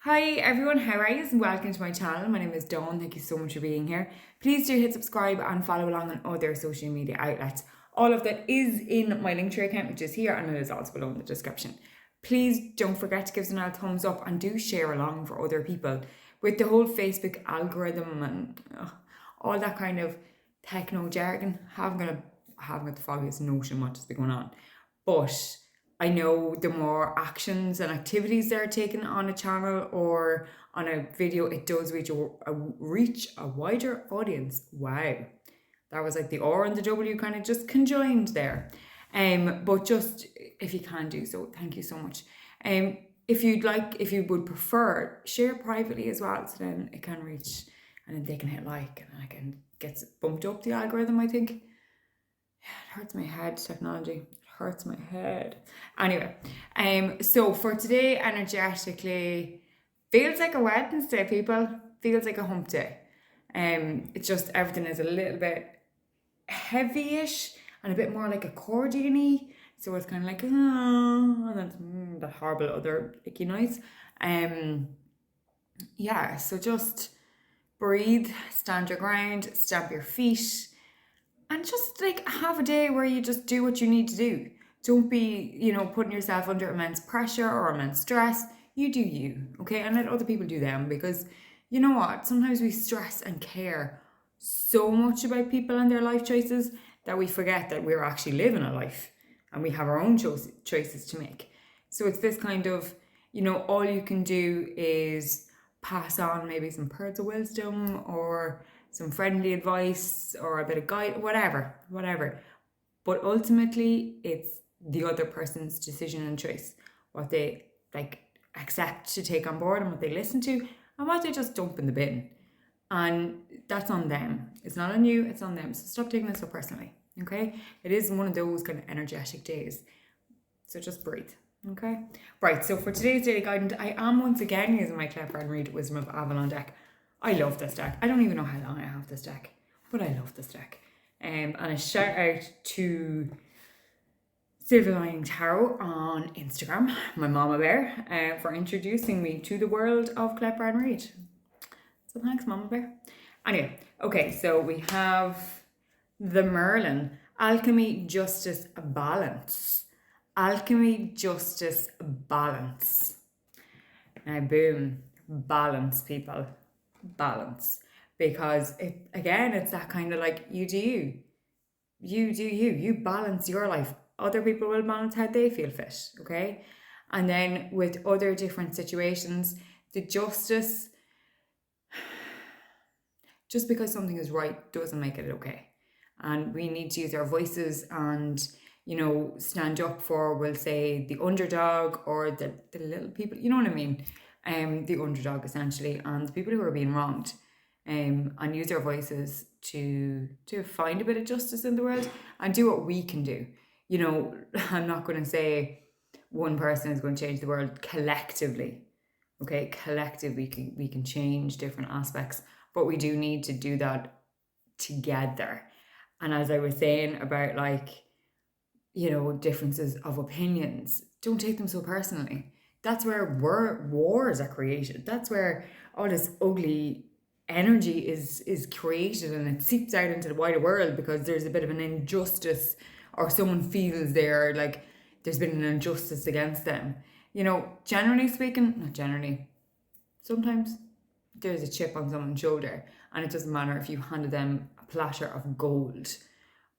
Hi everyone, how are you? Welcome to my channel. My name is Dawn. Thank you so much for being here. Please do hit subscribe and follow along on other social media outlets. All of that is in my Linktree account, which is here, and it is also below in the description. Please don't forget to give us a thumbs up and do share along for other people. With the whole Facebook algorithm and all that kind of techno jargon, haven't got the foggiest notion what has been going on. But I know the more actions and activities that are taken on a channel or on a video, it does reach a wider audience. Wow. That was like the R and the W kind of just conjoined there. But just if you can do so, thank you so much. If you would prefer, share privately as well, so then it can reach and then they can hit like and I can get bumped up the algorithm, I think. It hurts my head, technology. It hurts my head. Anyway, so for today, energetically, feels like a Wednesday, people. Feels like a hump day. It's just everything is a little bit heavy-ish and a bit more like accordion-y. So it's kind of like, and then that horrible other icky noise. Yeah, so just breathe, stand your ground, stamp your feet, and just like have a day where you just do what you need to do. Don't be, putting yourself under immense pressure or immense stress. You do you, okay? And let other people do them, because you know what? Sometimes we stress and care so much about people and their life choices that we forget that we're actually living a life and we have our own choices to make. So it's this kind of, all you can do is pass on maybe some pearls of wisdom or some friendly advice or a bit of guide, whatever. But ultimately, it's the other person's decision and choice, what they accept to take on board and what they listen to and what they just dump in the bin. And that's on them. It's not on you, it's on them. So stop taking it so personally, okay? It is one of those kind of energetic days. So just breathe, okay? Right, so for today's daily guidance, I am once again using my Clever and Read Wisdom of Avalon deck. I love this deck. I don't even know how long I have this deck, but I love this deck. And a shout out to Silver Lining Tarot on Instagram, my mama bear, for introducing me to the world of Clever and Read. So thanks, Mama Bear. Anyway, okay, so we have the Merlin. Alchemy, justice, balance. Alchemy, justice, balance. Now, boom, balance, people. Balance. Because, it's that kind of like, you do you. You do you. You balance your life. Other people will balance how they feel fit, okay? And then with other different situations, the justice, just because something is right doesn't make it okay. And we need to use our voices and, stand up for, we'll say, the underdog or the little people, you know what I mean? The underdog essentially, and the people who are being wronged. And use our voices to find a bit of justice in the world and do what we can do. I'm not going to say one person is going to change the world collectively. Okay, collectively we can change different aspects, but we do need to do that together. And as I was saying about differences of opinions, don't take them so personally. That's where wars are created. That's where all this ugly energy is created, and it seeps out into the wider world because there's a bit of an injustice, or someone feels there's been an injustice against them. Generally speaking, not generally, sometimes there's a chip on someone's shoulder, and it doesn't matter if you handed them a platter of gold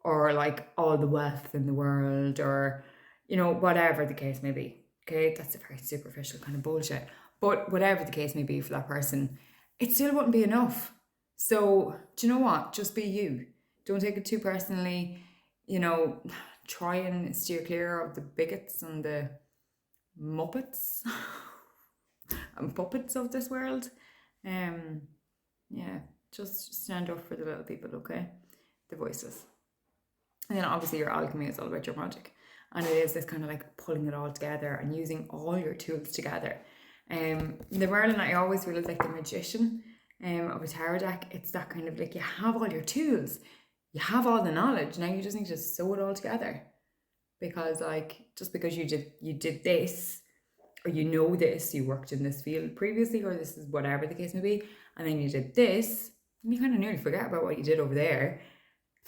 or all the wealth in the world, or whatever the case may be. Okay, that's a very superficial kind of bullshit, but whatever the case may be for that person, it still wouldn't be enough. So do you know what? Just be you. Don't take it too personally. Try and steer clear of the bigots and the muppets and puppets of this world. Yeah, just stand up for the little people, okay? The voices. And then obviously your alchemy is all about your magic. And it is this kind of pulling it all together and using all your tools together. The Merlin, I always feel is like the magician of a tarot deck. It's that kind of you have all your tools, you have all the knowledge, now you just need to sew it all together. Because just because you did this, or you know this, you worked in this field previously, or this is whatever the case may be, and then you did this, and you kind of nearly forget about what you did over there,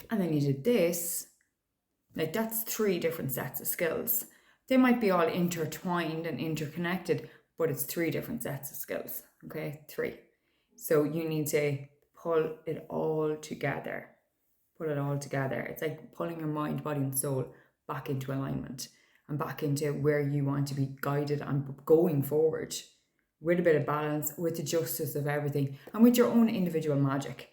and then you did this. Like, that's 3 different sets of skills. They might be all intertwined and interconnected, but it's 3 different sets of skills. Okay, 3. So you need to pull it all together. Put it all together. It's like pulling your mind, body, and soul back into alignment and back into where you want to be guided and going forward, with a bit of balance, with the justice of everything, and with your own individual magic.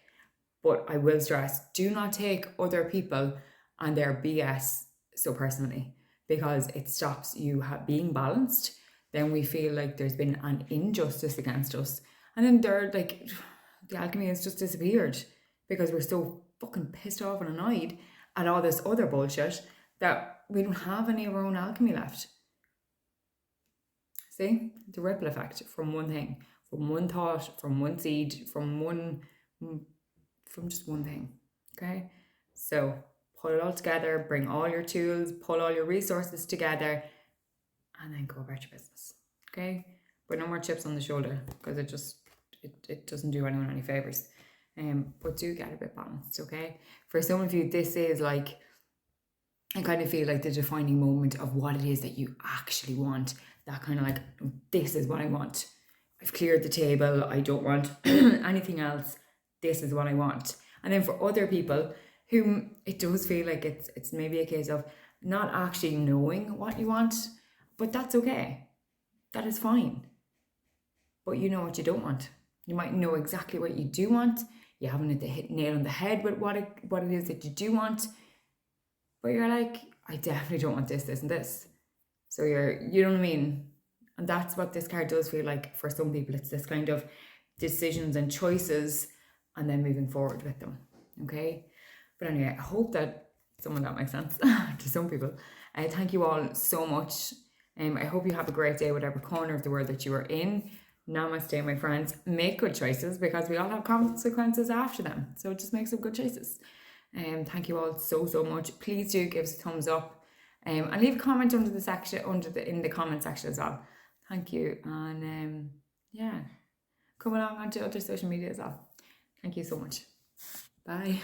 But I will stress, do not take other people and their BS so personally, because it stops you being balanced. Then we feel like there's been an injustice against us, and then they're like, the alchemy has just disappeared because we're so fucking pissed off and annoyed at all this other bullshit that we don't have any of our own alchemy left. See, the ripple effect from one thing, from one thought, from one seed, from just one thing. Okay, so pull it all together, bring all your tools, pull all your resources together, and then go about your business. Okay, but no more chips on the shoulder, because it doesn't do anyone any favors. But do get a bit balanced. Okay, for some of you, this is like, I kind of feel like the defining moment of what it is that you actually want. That kind of like, this is what I want. I've cleared the table. I don't want anything else. This is what I want. And then for other people whom it does feel like it's maybe a case of not actually knowing what you want, but that's okay. That is fine. But you know what you don't want. You might know exactly what you do want. You haven't hit the nail on the head with what it is that you do want. But you're like, I definitely don't want this, this, and this. So you know what I mean? And that's what this card does feel like for some people. It's this kind of decisions and choices and then moving forward with them. Okay? But anyway, I hope that some of that makes sense to some people. Thank you all so much. I hope you have a great day, whatever corner of the world that you are in. Namaste, my friends. Make good choices, because we all have consequences after them. So just make some good choices. Thank you all so much. Please do give us a thumbs up, and leave a comment under the section, in the comment section as well. Thank you, and yeah, come along onto other social media as well. Thank you so much. Bye.